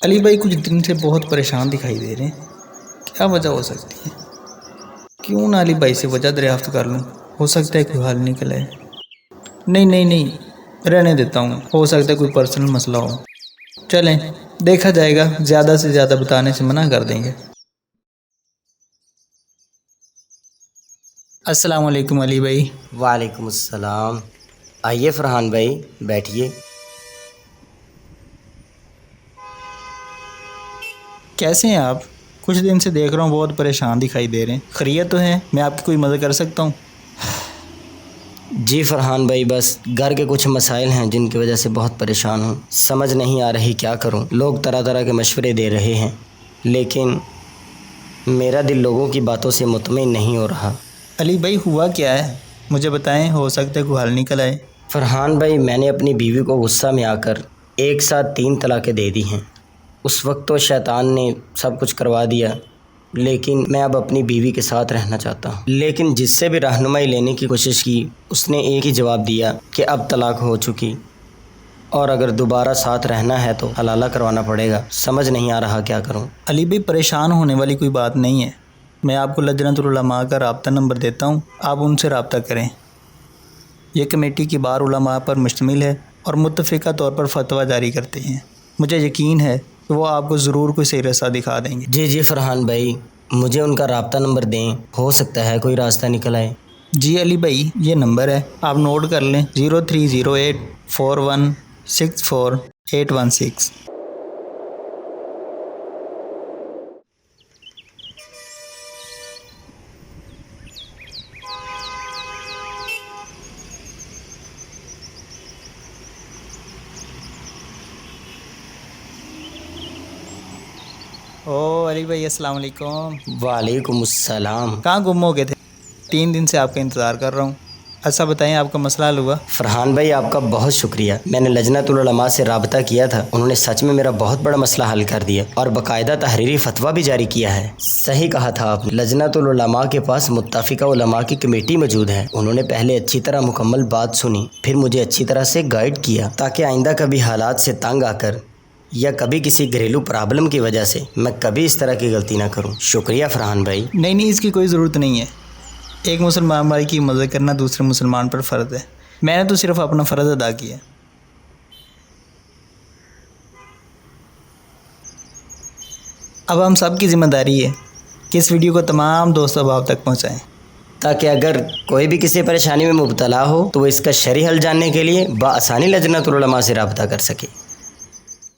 علی بھائی کچھ دن سے بہت پریشان دکھائی دے رہے ہیں، کیا وجہ ہو سکتی ہے؟ کیوں نہ علی بھائی سے وجہ دریافت کر لوں، ہو سکتا ہے کوئی حل نکل آئے۔ نہیں رہنے دیتا ہوں، ہو سکتا ہے کوئی پرسنل مسئلہ ہو۔ چلیں دیکھا جائے گا، زیادہ سے زیادہ بتانے سے منع کر دیں گے۔ السلام علیکم علی بھائی۔ وعلیکم السلام۔ آئیے فرحان بھائی بیٹھیے۔ کیسے ہیں آپ؟ کچھ دن سے دیکھ رہا ہوں بہت پریشان دکھائی دے رہے ہیں، خیریت تو ہے؟ میں آپ کی کوئی مدد کر سکتا ہوں؟ جی فرحان بھائی، بس گھر کے کچھ مسائل ہیں جن کی وجہ سے بہت پریشان ہوں، سمجھ نہیں آ رہی کیا کروں۔ لوگ طرح طرح کے مشورے دے رہے ہیں لیکن میرا دل لوگوں کی باتوں سے مطمئن نہیں ہو رہا۔ علی بھائی ہوا کیا ہے؟ مجھے بتائیں، ہو سکتا ہے کوئی حل نکل آئے۔ فرحان بھائی، میں نے اپنی بیوی کو غصہ میں آ کر ایک ساتھ 3 طلاقیں دے دی ہیں۔ اس وقت تو شیطان نے سب کچھ کروا دیا، لیکن میں اب اپنی بیوی کے ساتھ رہنا چاہتا ہوں۔ لیکن جس سے بھی رہنمائی لینے کی کوشش کی، اس نے ایک ہی جواب دیا کہ اب طلاق ہو چکی اور اگر دوبارہ ساتھ رہنا ہے تو حلالہ کروانا پڑے گا۔ سمجھ نہیں آ رہا کیا کروں۔ علی بھائی پریشان ہونے والی کوئی بات نہیں ہے، میں آپ کو لجنۃ العلماء کا رابطہ نمبر دیتا ہوں، آپ ان سے رابطہ کریں۔ یہ کمیٹی کی بار علماء پر مشتمل ہے اور متفقہ طور پر فتویٰ جاری کرتے ہیں۔ مجھے یقین ہے کہ وہ آپ کو ضرور کوئی صحیح راستہ دکھا دیں گے۔ جی فرحان بھائی، مجھے ان کا رابطہ نمبر دیں، ہو سکتا ہے کوئی راستہ نکل آئے۔ جی علی بھائی، یہ نمبر ہے، آپ نوٹ کر لیں، 03084164 816۔ او علی بھائی السلام علیکم۔ وعلیکم السلام۔ کہاں گم ہو گئے تھے؟ 3 دن سے آپ کا انتظار کر رہا ہوں۔ ایسا بتائیں، آپ کا مسئلہ حل ہوا؟ فرحان بھائی، آپ کا بہت شکریہ۔ میں نے لجنۃ العلماء سے رابطہ کیا تھا، انہوں نے سچ میں میرا بہت بڑا مسئلہ حل کر دیا اور باقاعدہ تحریری فتویٰ بھی جاری کیا ہے۔ صحیح کہا تھا آپ نے، لجنۃ العلماء کے پاس متفقہ علماء کی کمیٹی موجود ہے۔ انہوں نے پہلے اچھی طرح مکمل بات سنی، پھر مجھے اچھی طرح سے گائیڈ کیا تاکہ آئندہ کبھی حالات سے تنگ آ کر یا کبھی کسی گھریلو پرابلم کی وجہ سے میں کبھی اس طرح کی غلطی نہ کروں۔ شکریہ فرحان بھائی۔ نہیں، اس کی کوئی ضرورت نہیں ہے۔ ایک مسلمان بھائی کی مدد کرنا دوسرے مسلمان پر فرض ہے، میں نے تو صرف اپنا فرض ادا کیا۔ اب ہم سب کی ذمہ داری ہے کہ اس ویڈیو کو تمام دوست احباب تک پہنچائیں، تاکہ اگر کوئی بھی کسی پریشانی میں مبتلا ہو تو وہ اس کا شرعی حل جاننے کے لیے بآسانی لجنۃ العلماء سے رابطہ کر سکے۔